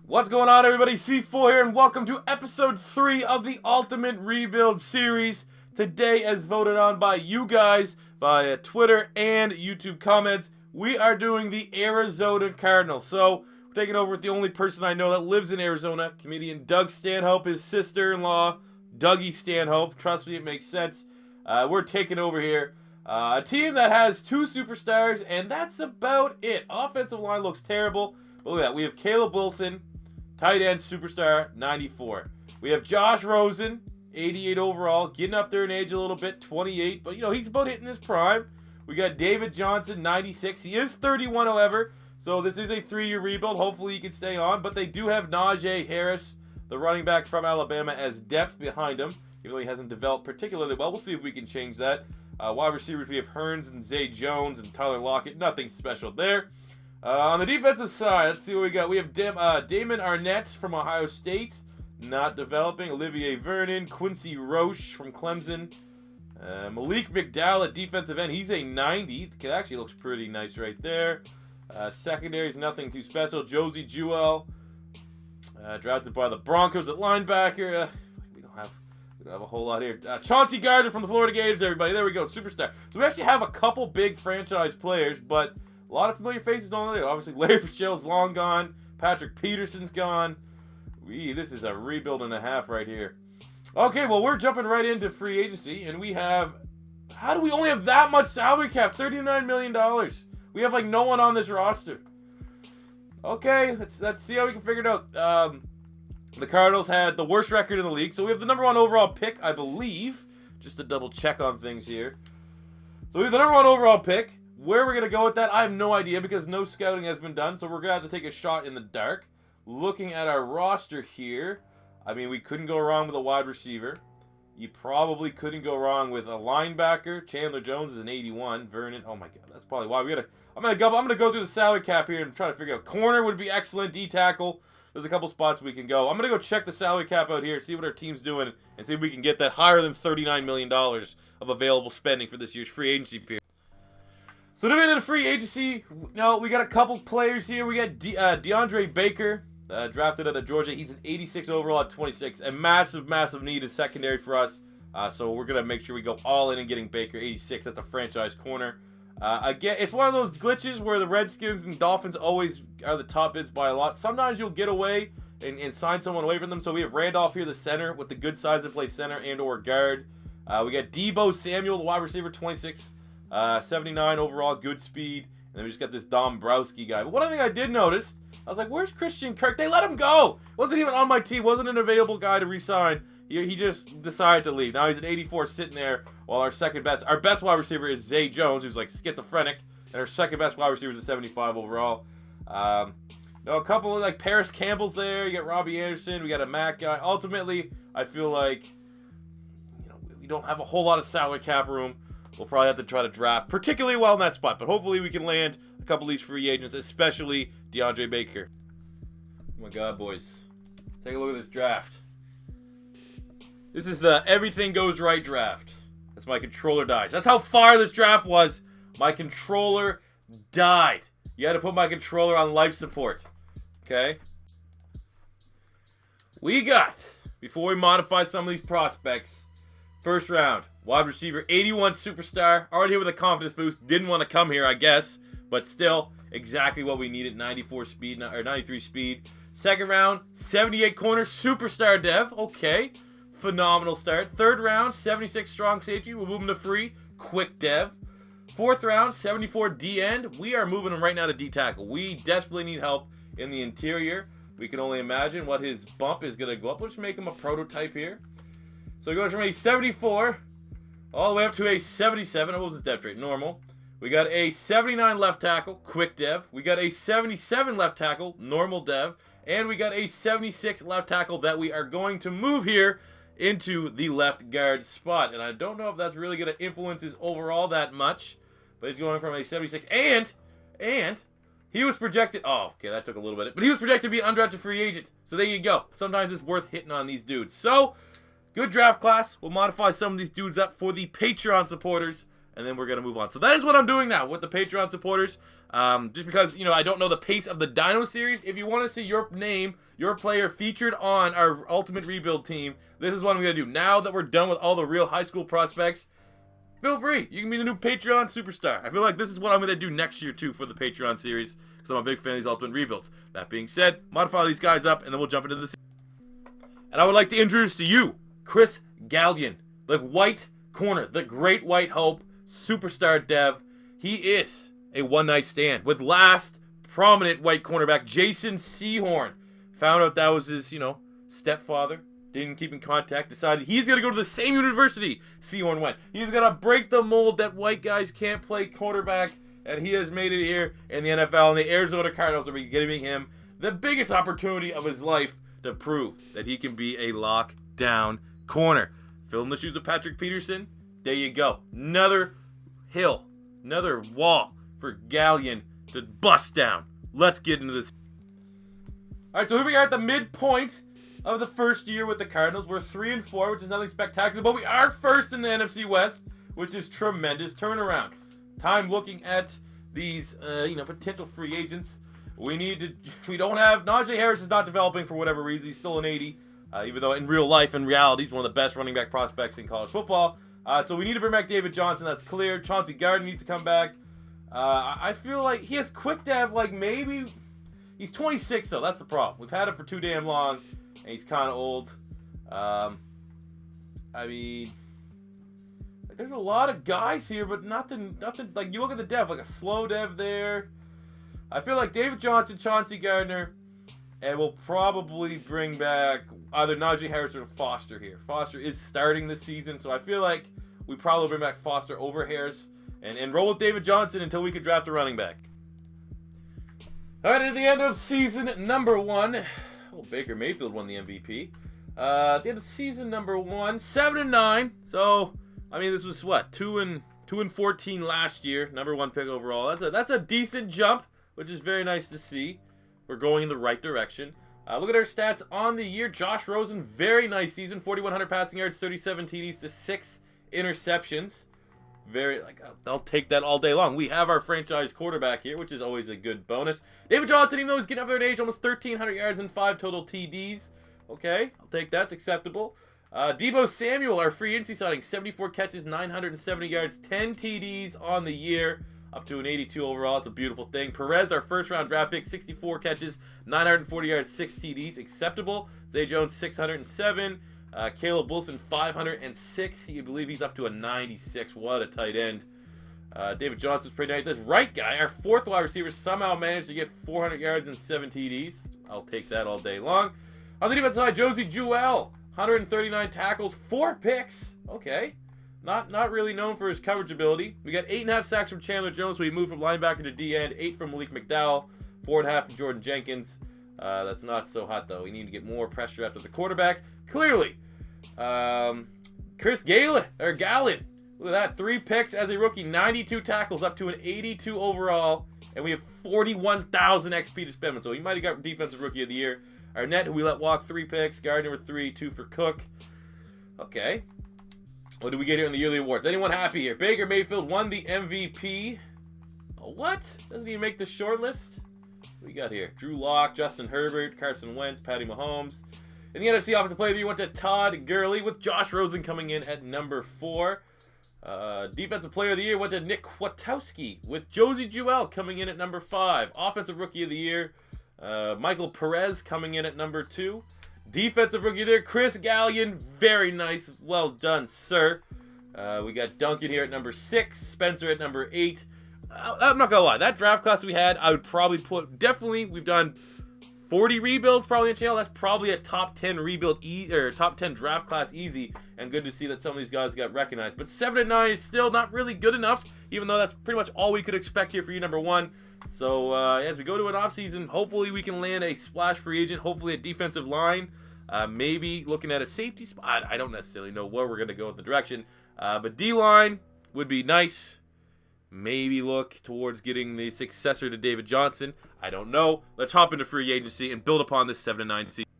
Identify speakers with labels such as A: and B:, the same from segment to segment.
A: What's going on, everybody? C4 here, and welcome to episode 3 of the Ultimate Rebuild series. Today, as voted on by you guys via Twitter and YouTube comments, we are doing the Arizona Cardinals. So, we're taking over with the only person I know that lives in Arizona, comedian Doug Stanhope, his sister-in-law, Dougie Stanhope. Trust me, it makes sense. We're taking over here. A team that has 2 superstars, and that's about it. Offensive line looks terrible. But look at that. We have Caleb Wilson, tight end superstar, 94. We have Josh Rosen, 88 overall, getting up there in age a little bit, 28. But, you know, he's about hitting his prime. We got David Johnson, 96. He is 31, however. So this is a 3-year rebuild. Hopefully he can stay on. But they do have Najee Harris, the running back from Alabama, as depth behind him, even though he hasn't developed particularly well. We'll see if we can change that. Wide receivers, we have Hearns and Zay Jones and Tyler Lockett. Nothing special there. On the defensive side, let's see what we got. We have Damon Arnett from Ohio State, not developing. Olivier Vernon, Quincy Roche from Clemson. Malik McDowell at defensive end. He's a 90. It actually looks pretty nice right there. Secondary is nothing too special. Josie Jewell, drafted by the Broncos at linebacker. We don't have a whole lot here. Chauncey Gardner from the Florida Gators, everybody. There we go, superstar. So we actually have a couple big franchise players, but a lot of familiar faces don't there. Obviously, Larry Fitzgerald's long gone. Patrick Peterson's gone. This is a rebuild and a half right here. Okay, well, we're jumping right into free agency, and we have... How do we only have that much salary cap? $39 million. We have, like, no one on this roster. Okay, let's see how we can figure it out. The Cardinals had the worst record in the league, so we have the number 1 overall pick, I believe. Just to double check on things here. So we have the number 1 overall pick. Where we're going to go with that, I have no idea because no scouting has been done, so we're going to have to take a shot in the dark. Looking at our roster here, I mean, we couldn't go wrong with a wide receiver. You probably couldn't go wrong with a linebacker. Chandler Jones is an 81. Vernon, oh my God, that's probably why we got to... I'm gonna go through the salary cap here and try to figure out. Corner would be excellent. D-tackle. There's a couple spots we can go. I'm going to go check the salary cap out here, see what our team's doing, and see if we can get that higher than $39 million of available spending for this year's free agency period. So to get into free agency, we got a couple players here. We got DeAndre Baker, drafted out of Georgia. He's an 86 overall at 26. A massive, massive need in secondary for us. So we're going to make sure we go all in and getting Baker, 86. That's a franchise corner. Again, it's one of those glitches where the Redskins and Dolphins always are the top bids by a lot. Sometimes you'll get away and sign someone away from them. So we have Randolph here, the center, with the good size to play center and or guard. We got Deebo Samuel, the wide receiver, 26. 79 overall, good speed. And then we just got this Dombrowski guy. But one thing I did notice, I was like, where's Christian Kirk? They let him go. Wasn't even on my team. Wasn't an available guy to re-sign. He just decided to leave. Now he's at 84 sitting there while our best wide receiver is Zay Jones, who's like schizophrenic. And our second best wide receiver is a 75 overall. A couple of like Paris Campbell's there. You got Robbie Anderson. We got a Mack guy. Ultimately, I feel like we don't have a whole lot of salary cap room. We'll probably have to try to draft particularly well in that spot, but hopefully we can land a couple of these free agents, especially DeAndre Baker. Oh my God, boys. Take a look at this draft. This is the everything goes right draft. That's my controller dies. That's how far this draft was. My controller died. You had to put my controller on life support. Okay? We got, before we modify some of these prospects, first round, wide receiver, 81 superstar. Already here with a confidence boost. Didn't want to come here, I guess. But still, exactly what we needed. 94 speed, or 93 speed. Second round, 78 corner, superstar dev. Okay. Phenomenal start. Third round, 76 strong safety. We're moving to free. Quick dev. Fourth round, 74 D end. We are moving him right now to D tackle. We desperately need help in the interior. We can only imagine what his bump is going to go up. Let's make him a prototype here. So he goes from a 74 all the way up to a 77. What was his depth rate? Normal. We got a 79 left tackle, quick dev. We got a 77 left tackle, normal dev. And we got a 76 left tackle that we are going to move here into the left guard spot. And I don't know if that's really going to influence his overall that much. But he's going from a 76. And he was projected... Oh, okay, that took a little bit. But he was projected to be an undrafted free agent. So there you go. Sometimes it's worth hitting on these dudes. So... good draft class. We'll modify some of these dudes up for the Patreon supporters. and then we're going to move on. So that is what I'm doing now with the Patreon supporters. Just because, you know, I don't know the pace of the Dino series. If you want to see your name, your player featured on our Ultimate Rebuild team, this is what I'm going to do. Now that we're done with all the real high school prospects, feel free. You can be the new Patreon superstar. I feel like this is what I'm going to do next year, too, for the Patreon series, because I'm a big fan of these Ultimate Rebuilds. That being said, modify these guys up, and then we'll jump into the series. And I would like to introduce to you Chris Gallion, the white corner, the great white hope, superstar dev. He is a one-night stand with last prominent white cornerback Jason Sehorn. Found out that was his, you know, stepfather. Didn't keep in contact. Decided he's going to go to the same university Sehorn went. He's going to break the mold that white guys can't play quarterback. And he has made it here in the NFL. And the Arizona Cardinals are giving him the biggest opportunity of his life to prove that he can be a lockdown corner. Fill in the shoes of Patrick Peterson. There you go. Another hill. Another wall for Gallion to bust down. Let's get into this. Alright, so here we are at the midpoint of the first year with the Cardinals. We're 3-4, which is nothing spectacular, but we are first in the NFC West, which is tremendous turnaround. Time looking at these, potential free agents. We don't have, Najee Harris is not developing for whatever reason. He's still an 80, even though in real life, in reality, he's one of the best running back prospects in college football. So we need to bring back David Johnson. That's clear. Chauncey Gardner needs to come back. I feel like he has quick dev, like maybe, he's 26 though, that's the problem. We've had him for too damn long, and he's kind of old. I mean, there's a lot of guys here, but nothing, like you look at the dev, like a slow dev there. I feel like David Johnson, Chauncey Gardner, and we'll probably bring back either Najee Harris or Foster here. Foster is starting this season, so I feel like we probably bring back Foster over Harris and roll with David Johnson until we can draft a running back. All right, at the end of season number 1, Baker Mayfield won the MVP. At the end of season number 1, 7-9. So, I mean, this was what, 2-14 last year, number 1 pick overall. That's a decent jump, which is very nice to see. We're going in the right direction. Look at our stats on the year. Josh Rosen, very nice season. 4,100 passing yards, 37 TDs to 6 interceptions. I'll take that all day long. We have our franchise quarterback here, which is always a good bonus. David Johnson, even though he's getting up there in age, almost 1,300 yards and 5 total TDs. Okay, I'll take that. It's acceptable. Deebo Samuel, our free agency signing, 74 catches, 970 yards, 10 TDs on the year. Up to an 82 overall. It's a beautiful thing. Perez, our first-round draft pick, 64 catches, 940 yards, 6 TDs. Acceptable. Zay Jones, 607. Caleb Wilson, 506. I believe he's up to a 96. What a tight end. David Johnson's pretty nice. This right guy, our 4th wide receiver, somehow managed to get 400 yards and 7 TDs. I'll take that all day long. On the defense side, Josie Jewell, 139 tackles, 4 picks. Okay. Not really known for his coverage ability. We got 8.5 sacks from Chandler Jones, so he moved from linebacker to D-end. 8 from Malik McDowell. 4.5 from Jordan Jenkins. That's not so hot, though. We need to get more pressure after the quarterback. Clearly. Chris Gallin. Look at that. 3 picks as a rookie. 92 tackles, up to an 82 overall. And we have 41,000 XP to spend. So he might have got Defensive Rookie of the Year. Arnett, who we let walk, 3 picks. Gardner with 3, 2 for Cook. Okay. What do we get here in the yearly awards? Anyone happy here? Baker Mayfield won the MVP. Oh, what? Doesn't even make the short list? What we got here? Drew Lock, Justin Herbert, Carson Wentz, Patty Mahomes. In the NFC Offensive Player of the Year went to Todd Gurley, with Josh Rosen coming in at number 4. Defensive Player of the Year went to Nick Kwiatkowski, with Josie Jewell coming in at number 5. Offensive Rookie of the Year, Michael Perez coming in at number 2. Defensive Rookie there, Chris Gallion. Very nice. Well done, sir. We got Duncan here at number 6. Spencer at number 8. I'm not going to lie. That draft class we had, I would probably put... Definitely, we've done 40 rebuilds probably in channel. That's probably a top 10 rebuild, or top 10 draft class easy. And good to see that some of these guys got recognized. But 7-9 is still not really good enough, even though that's pretty much all we could expect here for year number 1. So, as we go to an offseason, hopefully we can land a splash free agent, hopefully a defensive line, maybe looking at a safety spot. I don't necessarily know where we're going to go with the direction, but D-line would be nice. Maybe look towards getting the successor to David Johnson. I don't know. Let's hop into free agency and build upon this 7-9 season.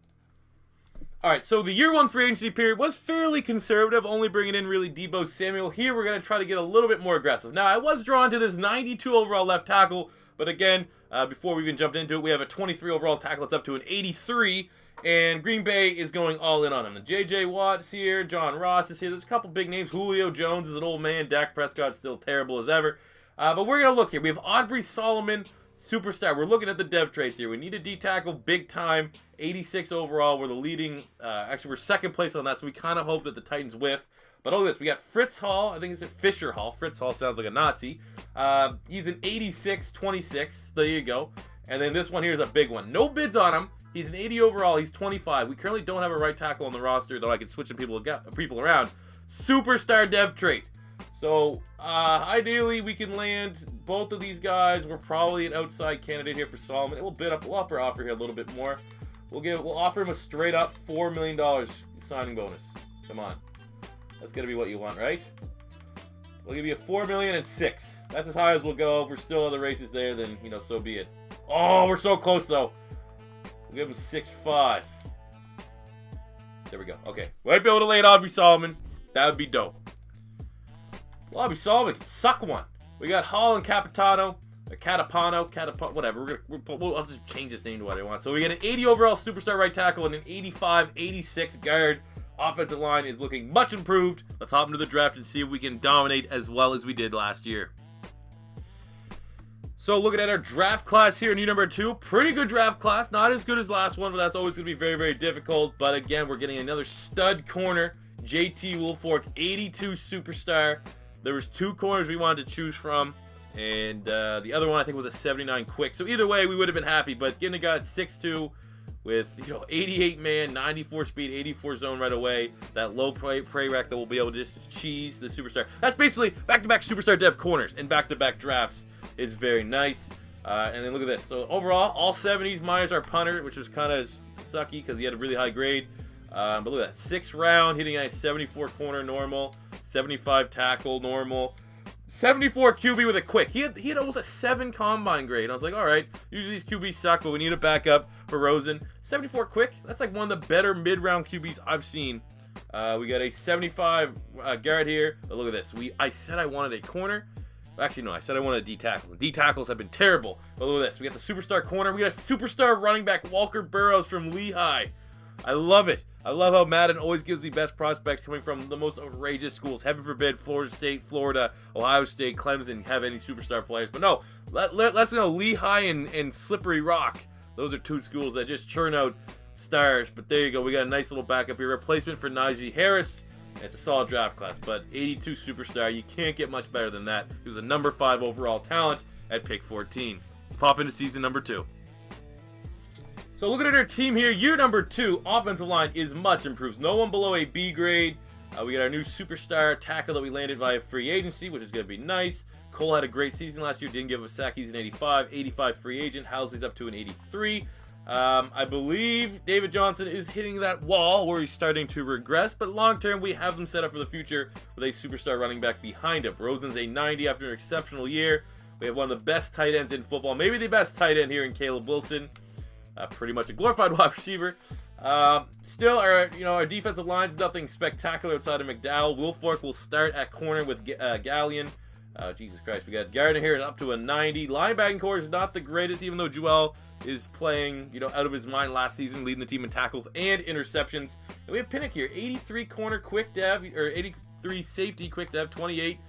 A: All right, so the year one free agency period was fairly conservative, only bringing in really Deebo Samuel. Here we're going to try to get a little bit more aggressive. Now, I was drawn to this 92 overall left tackle, but again, before we even jumped into it, we have a 23 overall tackle. It's up to an 83, and Green Bay is going all in on him. The J.J. Watt's here, John Ross is here. There's a couple big names. Julio Jones is an old man. Dak Prescott's still terrible as ever. But we're going to look here. We have Aubrey Solomon, superstar. We're looking at the dev traits here. We need a D-tackle big time. 86 overall. We're the leading. Actually, we're second place on that, so we kind of hope that the Titans whiff. But look at this. We got Fritz Hall. I think it's Fisher Hall. Fritz Hall sounds like a Nazi. He's an 86, 26. There you go. And then this one here is a big one. No bids on him. He's an 80 overall. He's 25. We currently don't have a right tackle on the roster, though I could switch some people around. Superstar dev trait. So, ideally, we can land both of these guys. We're probably an outside candidate here for Solomon. We'll up our offer here a little bit more. We'll offer him a straight up $4 million signing bonus. Come on. That's going to be what you want, right? We'll give you a $4 million and 6. That's as high as we'll go. If we're still other races there, then, you know, so be it. Oh, we're so close, though. We'll give him 6.5. There we go. Okay. We might be able to land Aubrey Solomon. That would be dope. Well, Aubrey Solomon can suck one. We got Hall and Capitano. Or Catapano, whatever. I'll just change his name to what I want. So we get an 80 overall superstar right tackle and an 85, 86 guard. Offensive line is looking much improved. Let's hop into the draft and see if we can dominate as well as we did last year. So looking at our draft class here in year number 2, pretty good draft class. Not as good as last one, but that's always going to be very, very difficult. But again, we're getting another stud corner. JT Woolfolk, 82 superstar. There was 2 corners we wanted to choose from. And the other one I think was a 79 quick. So either way, we would have been happy. But getting a guy at 6'2", with 88 man, 94 speed, 84 zone right away, that low prey rack that will be able to just cheese the superstar. That's basically back-to-back superstar dev corners and back-to-back drafts is very nice. And then look at this. So overall, all 70s minus our punter, which was kind of sucky because he had a really high grade. But look at that, 6th round, hitting a 74 corner normal, 75 tackle normal. 74 QB with a quick. He had almost a 7 combine grade. I was like, all right, usually these QBs suck, but we need a backup for Rosen. 74 quick. That's like one of the better mid-round QBs I've seen. We got a 75 Garrett here. But look at this. I said I wanted a corner. Actually, no, I said I wanted a D-tackle. D-tackles have been terrible. But look at this. We got the superstar corner. We got a superstar running back, Walker Burroughs from Lehigh. I love it. I love how Madden always gives the best prospects coming from the most outrageous schools. Heaven forbid Florida State, Florida, Ohio State, Clemson have any superstar players. But no, let's go Lehigh and Slippery Rock. Those are 2 schools that just churn out stars. But there you go. We got a nice little backup here. Replacement for Najee Harris. And it's a solid draft class. But 82 superstar. You can't get much better than that. He was a number 5 overall talent at pick 14. Pop into season number 2. So looking at our team here, year number 2, offensive line is much improved. No one below a B grade. We got our new superstar tackle that we landed via free agency, which is going to be nice. Cole had a great season last year, didn't give a sack. He's an 85. 85 free agent. Housley's up to an 83. I believe David Johnson is hitting that wall where he's starting to regress, but long term we have them set up for the future with a superstar running back behind him. Rosen's a 90 after an exceptional year. We have one of the best tight ends in football, maybe the best tight end here in Caleb Wilson. Pretty much a glorified wide receiver. Still, our defensive line's nothing spectacular outside of McDowell. Woolfolk will start at corner with Gallion. Jesus Christ, we got Garrett here up to a 90. Linebacking core is not the greatest, even though Joel is playing, out of his mind last season, leading the team in tackles and interceptions. And we have Pinnock here, 83 corner quick dev, or 83 safety quick dev, 28.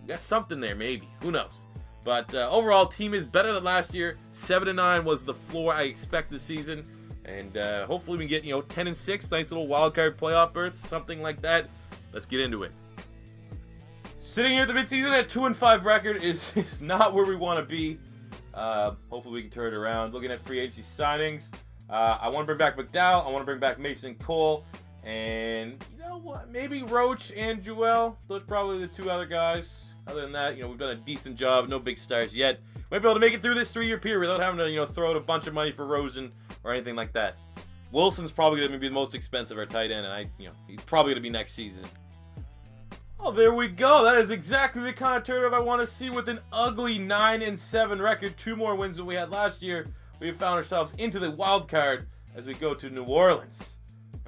A: Got something there, maybe. Who knows? But overall, team is better than last year. 7-9 was the floor I expect this season. And hopefully we get, 10-6, nice little wild card playoff berth, something like that. Let's get into it. Sitting here at the midseason at 2-5 record is not where we want to be. Hopefully we can turn it around. Looking at free agency signings, I want to bring back McDowell. I want to bring back Mason Cole. And you know what? Maybe Roach and Joel. Those are probably the 2 other guys. Other than that, we've done a decent job. No big stars yet. Might be able to make it through this 3-year period without having to, throw out a bunch of money for Rosen or anything like that. Wilson's probably going to be the most expensive, our tight end, and he's probably going to be next season. Oh, there we go. That is exactly the kind of turnover I want to see with an ugly 9-7 record. 2 more wins than we had last year. We have found ourselves into the wild card as we go to New Orleans.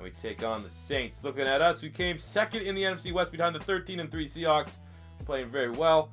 A: And we take on the Saints. Looking at us, we came second in the NFC West behind the 13-3 Seahawks. Playing very well.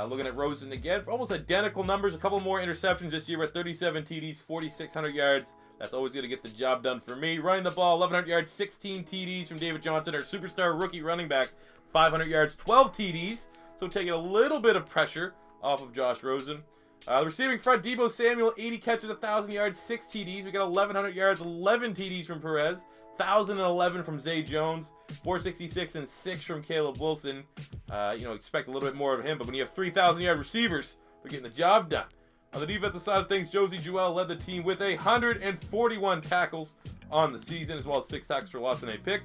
A: Looking at Rosen again, almost identical numbers. A couple more interceptions this year with 37 TDs, 4,600 yards. That's always going to get the job done for me. Running the ball, 1,100 yards, 16 TDs from David Johnson, our superstar rookie running back. 500 yards, 12 TDs. So taking a little bit of pressure off of Josh Rosen. The receiving front, Deebo Samuel, 80 catches, 1,000 yards, 6 TDs. We got 1,100 yards, 11 TDs from Perez. 1,011 from Zay Jones, 466 and 6 from Caleb Wilson. Expect a little bit more of him, but when you have 3,000-yard receivers, they're getting the job done. On the defensive side of things, Josie Jewell led the team with 141 tackles on the season, as well as 6 tackles for loss and a pick.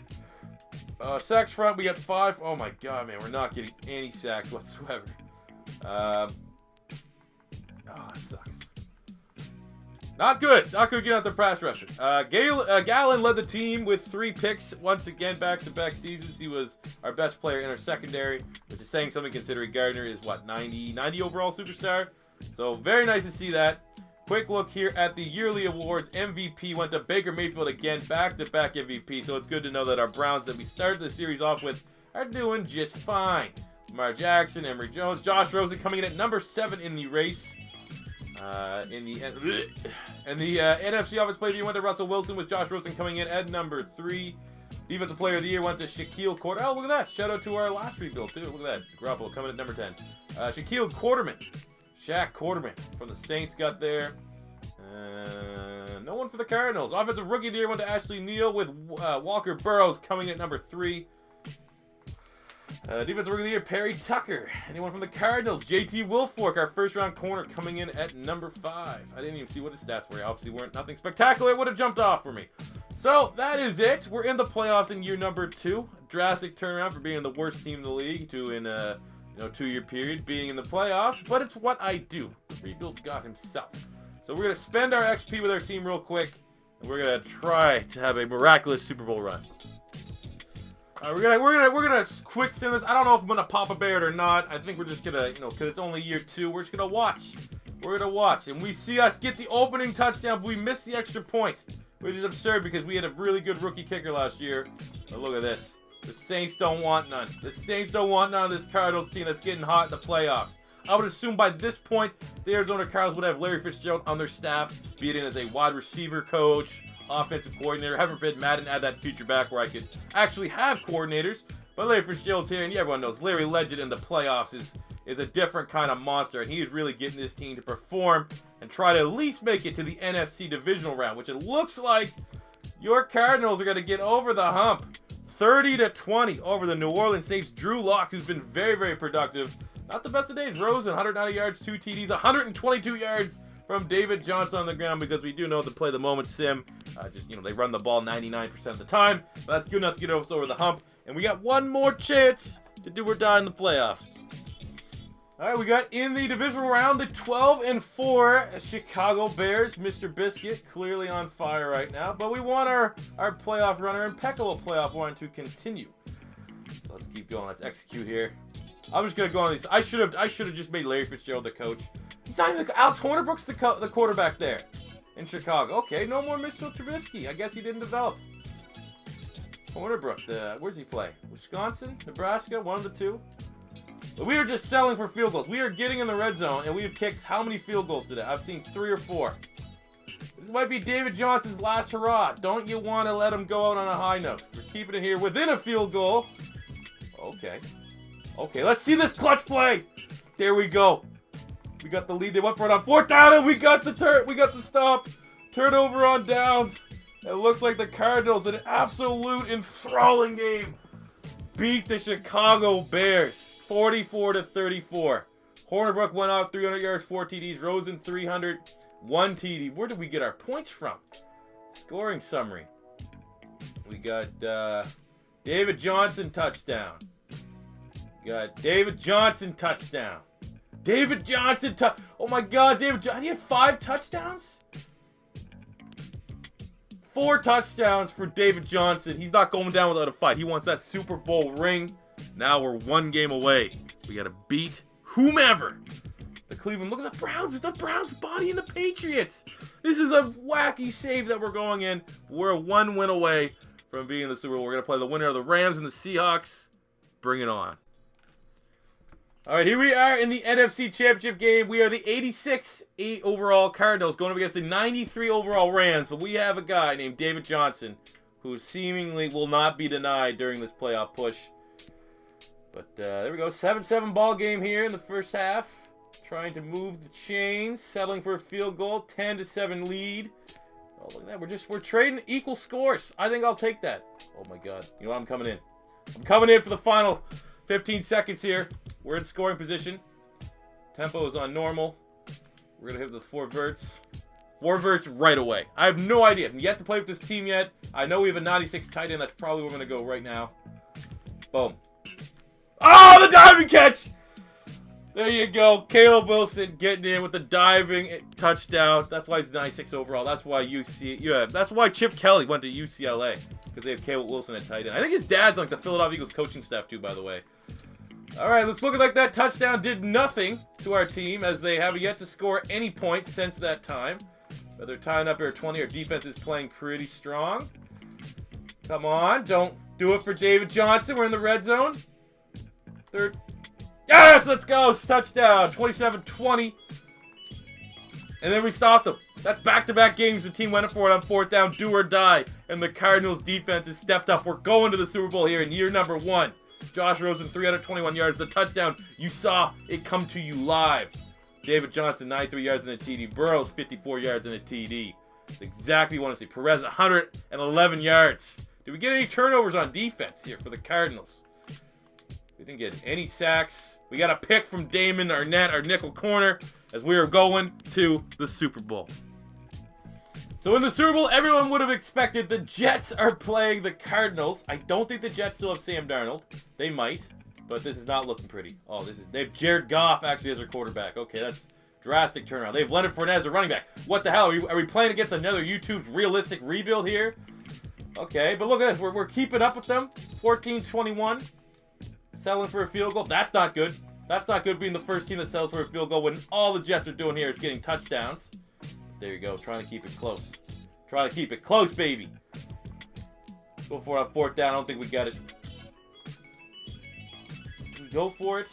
A: Sacks front, we got 5. Oh my God, man, we're not getting any sacks whatsoever. That sucks. Not good. Not good getting out the pass rusher. Gallon led the team with 3 picks once again back-to-back seasons. He was our best player in our secondary, which is saying something considering Gardner is, 90 overall superstar? So very nice to see that. Quick look here at the yearly awards. MVP went to Baker Mayfield again, back-to-back MVP. So it's good to know that our Browns that we started the series off with are doing just fine. Lamar Jackson, Emory Jones, Josh Rosen coming in at number 7 in the race. In the NFC Offensive Player of the Year went to Russell Wilson, with Josh Rosen coming in at number 3. Defensive Player of the Year went to Shaquille Quarterman. Oh, look at that. Shout out to our last rebuild, too. Look at that. Garoppolo coming at number 10. Shaquille Quarterman. Shaq Quarterman from the Saints got there. No one for the Cardinals. Offensive Rookie of the Year went to Ashley Neal, with Walker Burrows coming at number 3. Defensive Rookie of the Year, Perry Tucker. Anyone from the Cardinals? JT Wilfork, our first-round corner, coming in at number 5. I didn't even see what his stats were. Obviously weren't nothing spectacular. It would have jumped off for me. So, that is it. We're in the playoffs in year number 2. Drastic turnaround for being the worst team in the league to, in a 2-year period, being in the playoffs. But it's what I do. Rebuild God himself. So, we're going to spend our XP with our team real quick. And we're going to try to have a miraculous Super Bowl run. We're gonna quick sim this. I don't know if I'm gonna pop a Barrett or not. I think we're just gonna, because it's only year 2, we're just gonna watch. We're gonna watch, and we see us get the opening touchdown, but we missed the extra point, which is absurd because we had a really good rookie kicker last year. But look at this. The Saints don't want none. The Saints don't want none of this Cardinals team that's getting hot in the playoffs. I would assume by this point, the Arizona Cardinals would have Larry Fitzgerald on their staff, be it in as a wide receiver coach, offensive coordinator. Heaven forbid Madden add that feature back where I could actually have coordinators. But Larry Fitzgerald's here, and everyone knows Larry Legend in the playoffs is a different kind of monster, and he is really getting this team to perform and try to at least make it to the NFC divisional round, which it looks like your Cardinals are going to get over the hump. 30-20 over the New Orleans Saints. Drew Lock, who's been very, very productive. Not the best of days. Rosen, 190 yards, 2 TDs, 122 yards from David Johnson on the ground, because we do know to play the moment sim. They run the ball 99% of the time. But that's good enough to get us over the hump. And we got one more chance to do or die in the playoffs. All right, we got in the divisional round the 12-4 Chicago Bears. Mr. Biscuit clearly on fire right now. But we want our playoff runner, impeccable playoff run, to continue. So let's keep going. Let's execute here. I'm just gonna go on these. I should have just made Larry Fitzgerald the coach. He's not even Alex Hornibrook's the quarterback there in Chicago. Okay, no more Mitchell Trubisky. I guess he didn't develop. Hornibrook, where's he play? Wisconsin, Nebraska, one of the two. But we are just selling for field goals. We are getting in the red zone, and we have kicked how many field goals today? I've seen 3 or 4. This might be David Johnson's last hurrah. Don't you want to let him go out on a high note? We're keeping it here within a field goal. Okay. Okay, let's see this clutch play. There we go. We got the lead. They went for it on 4th down, and we got the stop. Turnover on downs. It looks like the Cardinals, an absolute enthralling game, beat the Chicago Bears 44-34. Hornibrook went off 300 yards, 4 TDs. Rosen 300, 1 TD. Where did we get our points from? Scoring summary. We got David Johnson touchdown. Got David Johnson touchdown. David Johnson oh my God, David Johnson. He had 5 touchdowns? 4 touchdowns for David Johnson. He's not going down without a fight. He wants that Super Bowl ring. Now we're 1 game away. We got to beat whomever. The Cleveland. Look at the Browns. The Browns bodying the Patriots. This is a wacky save that we're going in. We're 1 win away from being in the Super Bowl. We're going to play the winner of the Rams and the Seahawks. Bring it on. All right, here we are in the NFC Championship game. We are the 86 overall Cardinals going up against the 93 overall Rams. But we have a guy named David Johnson who seemingly will not be denied during this playoff push. But there we go. 7-7 ball game here in the first half. Trying to move the chains. Settling for a field goal. 10-7 lead. Oh, look at that. We're trading equal scores. I think I'll take that. Oh, my God. You know what? I'm coming in. I'm coming in for the final 15 seconds here. We're in scoring position. Tempo is on normal. We're going to hit the 4 verts. 4 verts right away. I have no idea. I'm yet to play with this team yet. I know we have a 96 tight end. That's probably where we're going to go right now. Boom. Oh, the diving catch! There you go. Caleb Wilson getting in with the diving touchdown. That's why he's 96 overall. That's why that's why Chip Kelly went to UCLA. Because they have Caleb Wilson at tight end. I think his dad's like the Philadelphia Eagles coaching staff too, by the way. All right, let's look like that touchdown did nothing to our team as they have yet to score any points since that time. But they're tying up here at 20. Our defense is playing pretty strong. Come on, don't do it for David Johnson. We're in the red zone. Third. Yes, let's go. Touchdown, 27-20. And then we stopped them. That's back-to-back games the team went for it on 4th down, do or die. And the Cardinals defense has stepped up. We're going to the Super Bowl here in year number 1. Josh Rosen, 321 yards. The touchdown, you saw it come to you live. David Johnson, 93 yards in a TD. Burrows, 54 yards in a TD. That's exactly what I want to see. Perez, 111 yards. Did we get any turnovers on defense here for the Cardinals? We didn't get any sacks. We got a pick from Damon Arnett, our nickel corner, as we are going to the Super Bowl. So in the Super Bowl, everyone would have expected the Jets are playing the Cardinals. I don't think the Jets still have Sam Darnold. They might, but this is not looking pretty. Oh, they have Jared Goff actually as their quarterback. Okay, that's drastic turnaround. They have Leonard Fournette as a running back. What the hell? Are we playing against another YouTube's realistic rebuild here? Okay, but look at this. We're keeping up with them. 14-21. Settling for a field goal. That's not good. That's not good being the first team that settles for a field goal when all the Jets are doing here is getting touchdowns. There you go. Trying to keep it close. Trying to keep it close, baby. Go for it on 4th down. I don't think we got it. Can we go for it?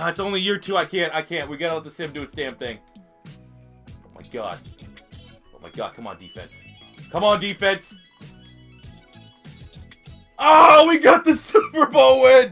A: It's only year 2. I can't. We got to let the sim do its damn thing. Oh, my God. Oh, my God. Come on, defense. Come on, defense. Oh, we got the Super Bowl win.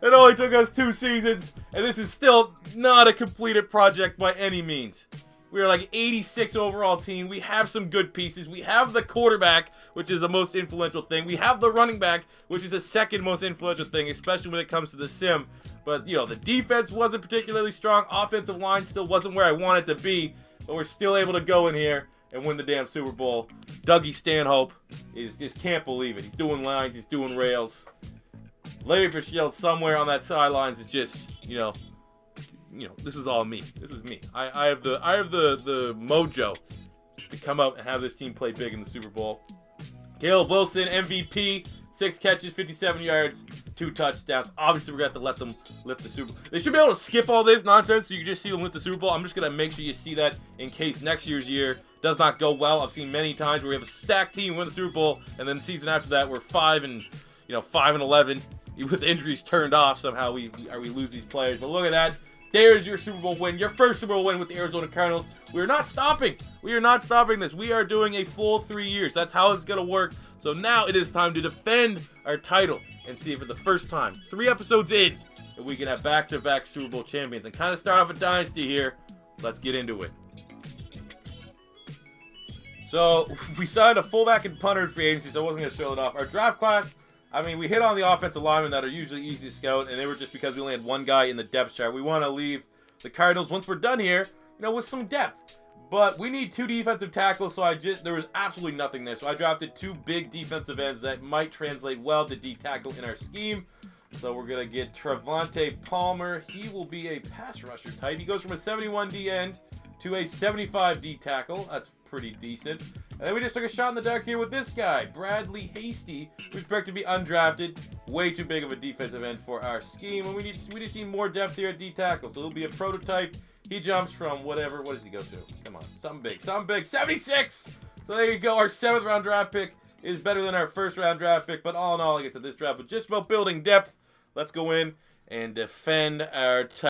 A: It only took us 2 seasons. And this is still not a completed project by any means. We are like 86 overall team. We have some good pieces. We have the quarterback, which is the most influential thing. We have the running back, which is the second most influential thing, especially when it comes to the sim. But, you know, the defense wasn't particularly strong. Offensive line still wasn't where I wanted to be. But we're still able to go in here and win the damn Super Bowl. Dougie Stanhope is just can't believe it. He's doing lines. He's doing rails. Larry Fitzgerald somewhere on that sidelines is just, you know, this is all me. This is me. I have the mojo to come out and have this team play big in the Super Bowl. Caleb Wilson, MVP, 6 catches, 57 yards, 2 touchdowns. Obviously, we're going to have to let them lift the Super Bowl. They should be able to skip all this nonsense so you can just see them lift the Super Bowl. I'm just going to make sure you see that in case next year's year does not go well. I've seen many times where we have a stacked team win the Super Bowl, and then the season after that we're 5-11 with injuries turned off. Somehow we lose these players. But look at that. There's your Super Bowl win, your first Super Bowl win with the Arizona Cardinals. We're not stopping. We are not stopping this. We are doing a full 3 years. That's how it's going to work. So now it is time to defend our title and see if for the first time, 3 episodes in, if we can have back-to-back Super Bowl champions and kind of start off a dynasty here. Let's get into it. So we signed a fullback and punter in free agency, so I wasn't going to show it off. Our draft class, I mean, we hit on the offensive linemen that are usually easy to scout, and they were just because we only had 1 guy in the depth chart. We want to leave the Cardinals, once we're done here, with some depth. But we need 2 defensive tackles, so there was absolutely nothing there. So I drafted 2 big defensive ends that might translate well to D-tackle in our scheme. So we're going to get Trevante Palmer. He will be a pass rusher type. He goes from a 71 D end to a 75 D tackle. That's pretty decent. And then we just took a shot in the dark here with this guy, Bradley Hasty, who's expected to be undrafted. Way too big of a defensive end for our scheme. And we just need more depth here at D tackle. So he'll be a prototype. He jumps from whatever. What does he go to? Come on. Something big. 76! So there you go. Our 7th round draft pick is better than our first-round draft pick. But all in all, like I said, this draft was just about building depth. Let's go in and defend our title.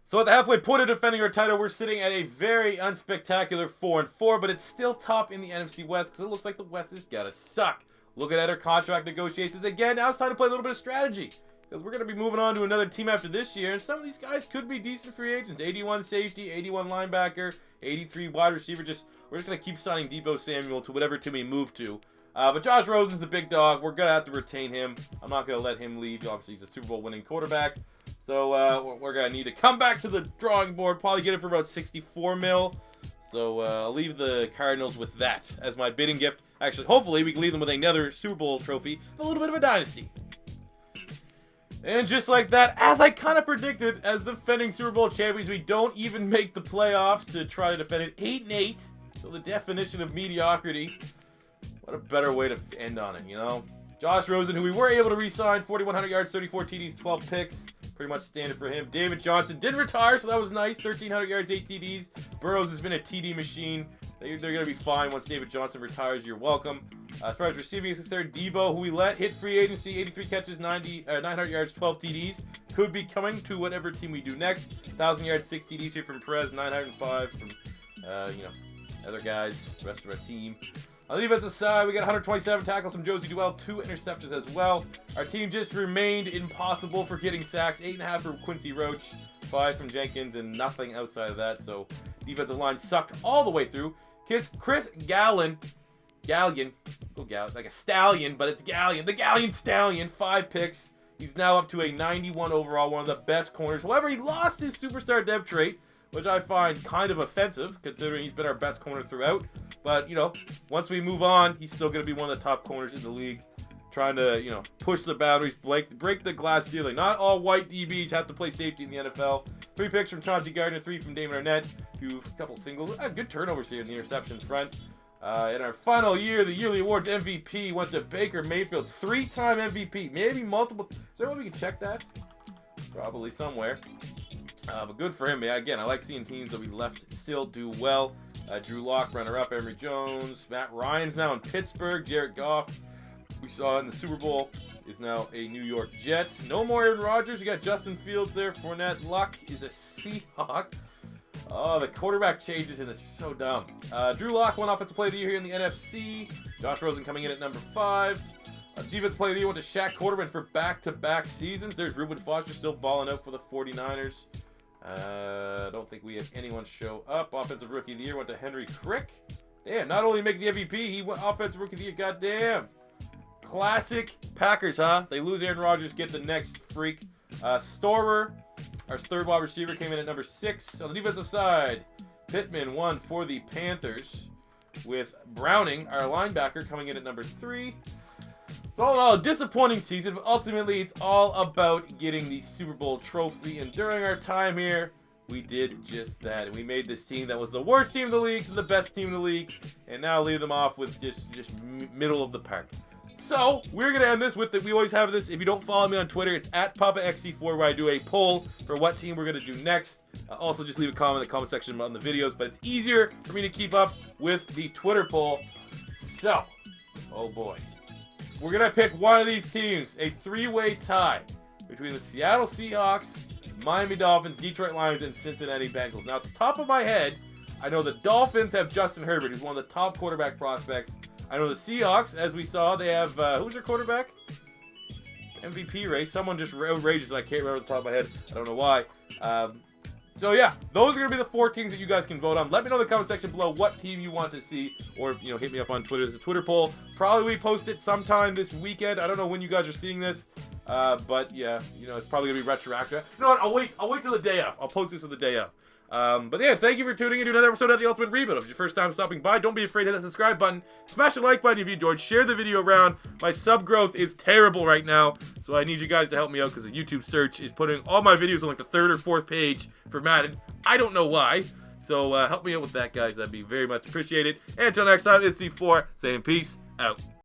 A: So at the halfway point of defending our title, we're sitting at a very unspectacular 4-4, but it's still top in the NFC West because it looks like the West is gonna suck. Looking at our contract negotiations again, now it's time to play a little bit of strategy because we're going to be moving on to another team after this year, and some of these guys could be decent free agents. 81 safety, 81 linebacker, 83 wide receiver. We're just going to keep signing Deebo Samuel to whatever team we move to. But Josh Rosen's the big dog. We're going to have to retain him. I'm not going to let him leave. Obviously, he's a Super Bowl winning quarterback. So we're going to need to come back to the drawing board, probably get it for about 64 mil. So I'll leave the Cardinals with that as my bidding gift. Actually, hopefully, we can leave them with another Super Bowl trophy, a little bit of a dynasty. And just like that, as I kind of predicted, as the defending Super Bowl champions, we don't even make the playoffs to try to defend it. 8-8, so the definition of mediocrity. What a better way to end on it, you know? Josh Rosen, who we were able to re-sign, 4,100 yards, 34 TDs, 12 picks. Pretty much standard for him. David Johnson didn't retire, so that was nice. 1,300 yards, 8 TDs. Burrows has been a TD machine. They're going to be fine once David Johnson retires. You're welcome. As far as receiving is concerned, Deebo, who we let hit free agency, 83 catches, 900 yards, 12 TDs. Could be coming to whatever team we do next. 1,000 yards, 6 TDs here from Perez, 905 from, other guys, the rest of our team. On the defensive side, we got 127 tackles from Josie Duell, 2 interceptions as well. Our team just remained impossible for getting sacks. 8.5 from Quincy Roach, 5 from Jenkins, and nothing outside of that. So defensive line sucked all the way through. Chris Gallion, like a stallion, but it's Gallion. The Gallion Stallion, 5 picks. He's now up to a 91 overall, one of the best corners. However, he lost his superstar dev trait, which I find kind of offensive, considering he's been our best corner throughout. But, once we move on, he's still going to be one of the top corners in the league, trying to, push the boundaries, break the glass ceiling. Not all white DBs have to play safety in the NFL. 3 picks from Chauncey Gardner, 3 from Damon Arnett, a couple singles. Good turnovers here in the interception front. In our final year, the yearly awards MVP went to Baker Mayfield, 3-time MVP, maybe multiple. Is there a way we can check that? Probably somewhere. But good for him. Yeah, again, I like seeing teams that we left still do well. Drew Lock, runner-up, Emory Jones. Matt Ryan's now in Pittsburgh. Jared Goff, we saw in the Super Bowl, is now a New York Jet. No more Aaron Rodgers. You got Justin Fields there. Fournette. Luck is a Seahawk. Oh, the quarterback changes in this are so dumb. Drew Lock won Offensive Player of the Year here in the NFC. Josh Rosen coming in at number 5. Defensive Player of the Year went to Shaq Quarterman for back-to-back seasons. There's Reuben Foster still balling out for the 49ers. I don't think we have anyone show up. Offensive Rookie of the Year went to Henry Crick. Damn, not only making the MVP, he went Offensive Rookie of the Year. Goddamn. Classic Packers, huh? They lose Aaron Rodgers, get the next freak. Storer, our third wide receiver, came in at number 6. On the defensive side, Pittman won for the Panthers, with Browning, our linebacker, coming in at number 3. So all in all, a disappointing season, but ultimately it's all about getting the Super Bowl trophy. And during our time here, we did just that. And we made this team that was the worst team in the league to the best team in the league. And now leave them off with just middle of the park. So we're going to end this with we always have this. If you don't follow me on Twitter, it's at PapaXC4, where I do a poll for what team we're going to do next. Also, just leave a comment in the comment section on the videos. But it's easier for me to keep up with the Twitter poll. So, oh boy. We're going to pick one of these teams, a 3-way tie between the Seattle Seahawks, Miami Dolphins, Detroit Lions, and Cincinnati Bengals. Now, at the top of my head, I know the Dolphins have Justin Herbert, who's one of the top quarterback prospects. I know the Seahawks, as we saw, they have, who's their quarterback? MVP race. Someone just outrageous, and I can't remember the top of my head. I don't know why. So yeah, those are going to be the 4 teams that you guys can vote on. Let me know in the comment section below what team you want to see, or hit me up on Twitter. There's a Twitter poll. Probably we post it sometime this weekend. I don't know when you guys are seeing this, but yeah, it's probably going to be retroactive. You know what? I'll wait till the day of. I'll post this on the day of. But yeah, thank you for tuning in to another episode of The Ultimate Rebuild. If it's your first time stopping by, don't be afraid to hit that subscribe button. Smash the like button if you enjoyed. Share the video around. My sub growth is terrible right now, so I need you guys to help me out because the YouTube search is putting all my videos on like the 3rd or 4th page for Madden. I don't know why. So help me out with that, guys. That'd be very much appreciated. And until next time, it's C4 saying peace out.